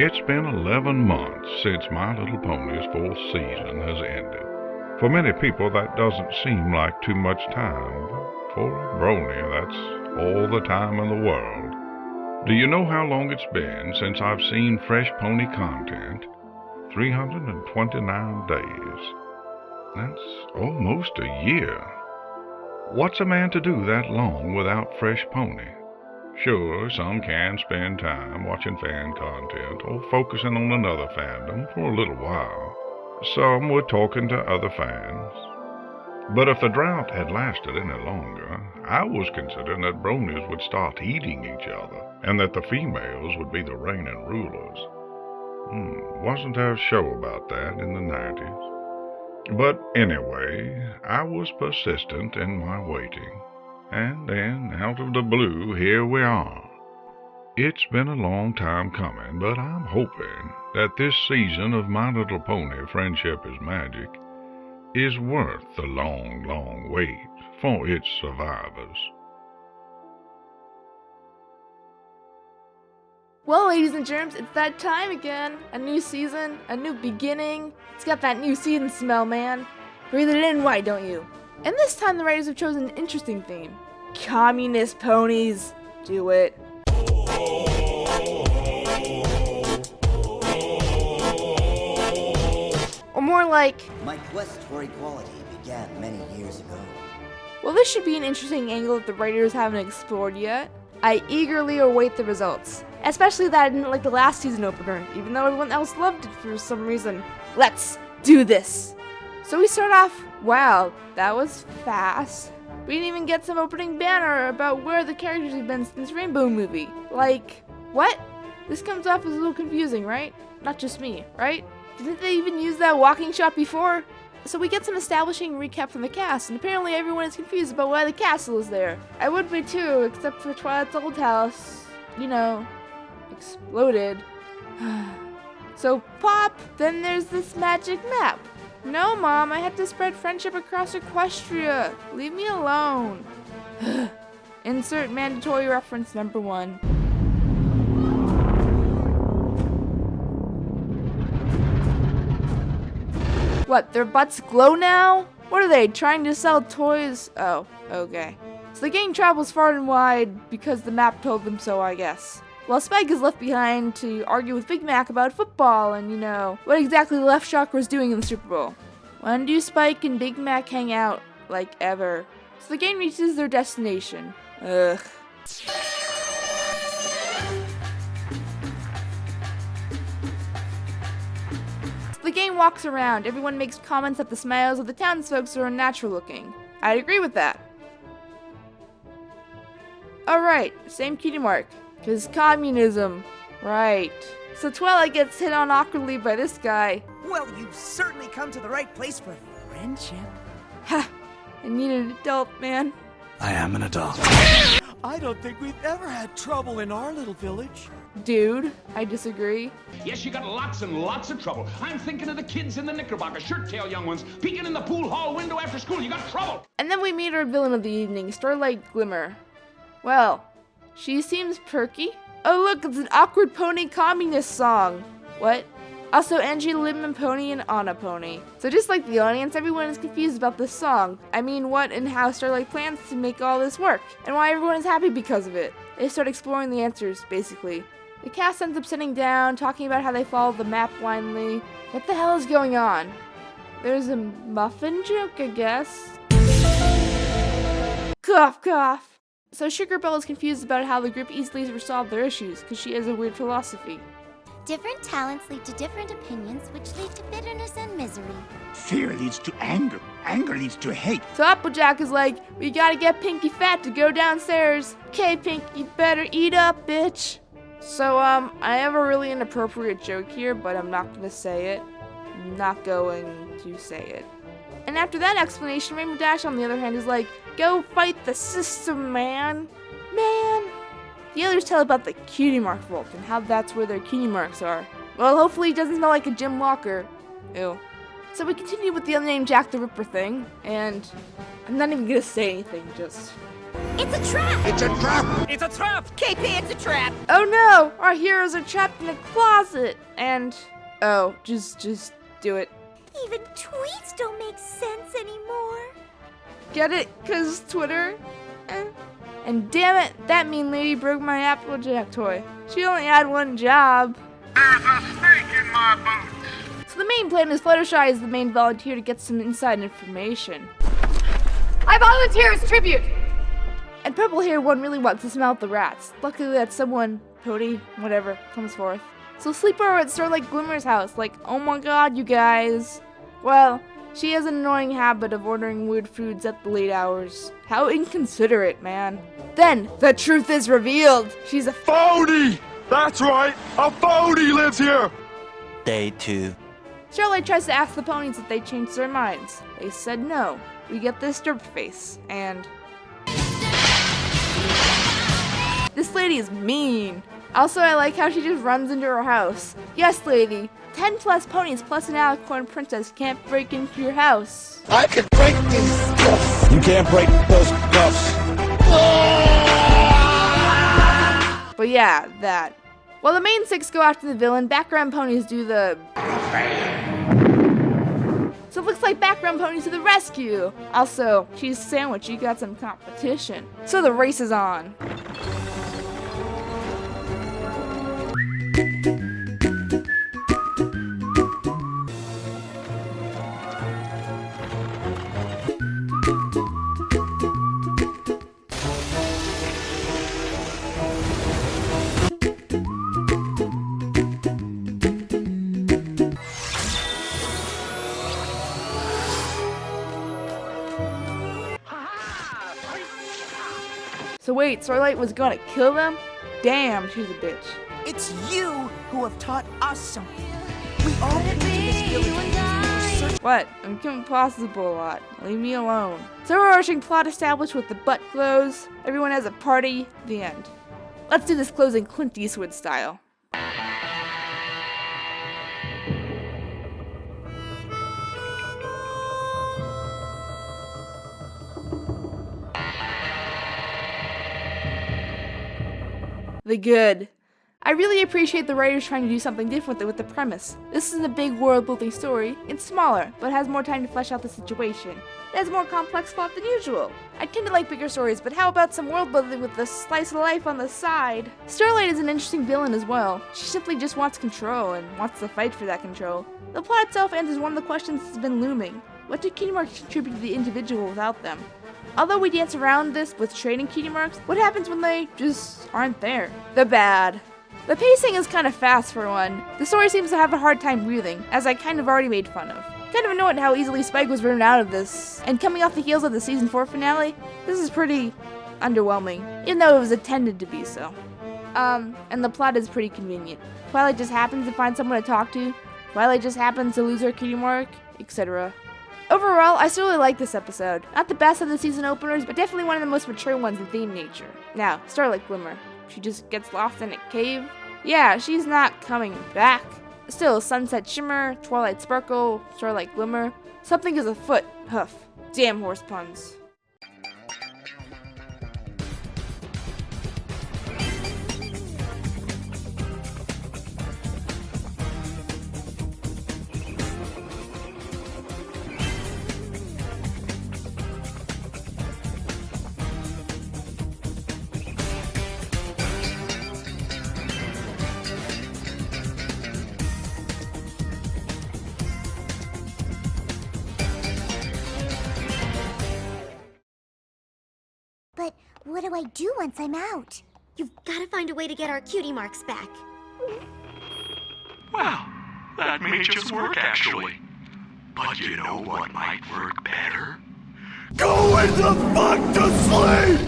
It's been 11 months since My Little Pony's fourth season has ended. For many people, that doesn't seem like too much time, but for a brony, that's all the time in the world. Do you know how long it's been since I've seen fresh pony content? 329 days. That's almost a year. What's a man to do that long without fresh pony? Sure, some can spend time watching fan content or focusing on another fandom for a little while. Some were talking to other fans. But if the drought had lasted any longer, I was considering that bronies would start eating each other, and that the females would be the reigning rulers. Wasn't there a show about that in the 90s? But anyway, I was persistent in my waiting. And then, out of the blue, here we are. It's been a long time coming, but I'm hoping that this season of My Little Pony Friendship is Magic is worth the long, long wait for its survivors. Well, ladies and germs, it's that time again. A new season, a new beginning. It's got that new season smell, man. Breathe it in, why don't you? And this time the writers have chosen an interesting theme. Communist ponies. Do it. Or more like, my quest for equality began many years ago. well, this should be an interesting angle that the writers haven't explored yet. I eagerly await the results. Especially that I didn't like the last season opener, even though everyone else loved it for some reason. Let's do this! So we start off, wow, that was fast. We didn't even get some opening banner about where the characters have been since Rainbow Movie. Like, what? This comes off as a little confusing, right? Not just me, right? Didn't they even use that walking shot before? So we get some establishing recap from the cast, and apparently everyone is confused about why the castle is there. I would be too, except for Twilight's old house. You know, exploded. So pop, then there's this magic map. No, Mom, I have to spread friendship across Equestria. Leave me alone. Insert mandatory reference number 1. What, their butts glow now? What are they, trying to sell toys? Oh, okay. So the gang travels far and wide because the map told them so, I guess. While Spike is left behind to argue with Big Mac about football and, what exactly the left chakra is doing in the Super Bowl. When do Spike and Big Mac hang out? Like, ever. So the gang reaches their destination. Ugh. So the gang walks around. Everyone makes comments that the smiles of the townsfolk are unnatural looking. I'd agree with that. Alright, same cutie mark. 'Cause communism. Right. So Twilight gets hit on awkwardly by this guy. Well, you've certainly come to the right place for friendship. Ha! I need an adult, man. I am an adult. I don't think we've ever had trouble in our little village. Dude, I disagree. Yes, you got lots and lots of trouble. I'm thinking of the kids in the Knickerbocker, shirt-tail young ones, peeking in the pool hall window after school. You got trouble. And then we meet our villain of the evening, Starlight Glimmer. Well, she seems perky. Oh look, it's an awkward pony communist song. What? Also Angie, Lemon Pony, and Anna Pony. So just like the audience, everyone is confused about this song. I mean, what and how Starlight plans to make all this work, and why everyone is happy because of it. They start exploring the answers, basically. The cast ends up sitting down, talking about how they follow the map blindly. What the hell is going on? There's a muffin joke, I guess. Cough, cough. So Sugar Belle is confused about how the group easily resolve their issues, because she has a weird philosophy. Different talents lead to different opinions, which lead to bitterness and misery. Fear leads to anger. Anger leads to hate. So Applejack is like, we gotta get Pinky fat to go downstairs. Okay, Pinky, you better eat up, bitch. So, I have a really inappropriate joke here, but I'm not gonna say it. I'm not going to say it. And after that explanation, Rainbow Dash, on the other hand, is like, go fight the system, man. Man. The others tell about the cutie mark vault and how that's where their cutie marks are. Well, hopefully it doesn't smell like a gym locker. Ew. So we continue with the unnamed Jack the Ripper thing, and I'm not even gonna say anything, just It's a trap! It's a trap! It's a trap! KP, it's a trap! Oh no! Our heroes are trapped in a closet! And... oh, just do it. Even tweets don't make sense anymore. Get it? 'Cause Twitter? And damn it, that mean lady broke my Applejack toy. She only had one job. There's a snake in my boots. So the main plan is Fluttershy is the main volunteer to get some inside information. I volunteer as tribute! And Purple Hair One really wants to smell out the rats. Luckily that someone, Cody, whatever, comes forth. So sleep over at Starlight Glimmer's house, like, oh my god, you guys. Well, she has an annoying habit of ordering weird foods at the late hours. How inconsiderate, man. Then, the truth is revealed. She's a phony! That's right, a phony lives here! Day 2. Starlight tries to ask the ponies if they changed their minds. They said no. We get this derp face, and... this lady is mean. Also, I like how she just runs into her house. Yes, lady. 10 plus ponies plus an alicorn princess can't break into your house. I can break these cuffs. You can't break those cuffs. But yeah, that. While the main 6 go after the villain, background ponies do the... so it looks like background ponies to the rescue. Also, cheese sandwich, you got some competition. So the race is on. So wait, Starlight was gonna kill them? Damn, she's a bitch. It's you who have taught us something. We all came to this village to search. What? I'm killing possible a lot. Leave me alone. So overarching plot established with the butt close. Everyone has a party. The end. Let's do this closing Clint Eastwood style. The good. I really appreciate the writers trying to do something different with the premise. This is a big world-building story. It's smaller, but has more time to flesh out the situation. It has more complex plot than usual. I tend to like bigger stories, but how about some world-building with the slice of life on the side? Starlight is an interesting villain as well. She simply just wants control and wants to fight for that control. The plot itself answers one of the questions that's been looming. What do Cutie Marks contribute to the individual without them? Although we dance around this with trading Cutie Marks, what happens when they just aren't there? The bad. The pacing is kind of fast for one. The story seems to have a hard time breathing, as I kind of already made fun of. Kind of annoyed how easily Spike was written out of this, and coming off the heels of the season 4 finale, this is pretty underwhelming, even though it was intended to be so. And the plot is pretty convenient. Twilight just happens to find someone to talk to, Twilight just happens to lose her Cutie Mark, etc. Overall, I still really like this episode. Not the best of the season openers, but definitely one of the most mature ones in theme nature. Now, Starlight Glimmer. She just gets lost in a cave? Yeah, she's not coming back. Still, Sunset Shimmer, Twilight Sparkle, Starlight Glimmer. Something is afoot. Huff. Damn horse puns. But what do I do once I'm out? You've got to find a way to get our Cutie Marks back. Well, that may just work, actually. But you know what might work better? Go the fuck to sleep!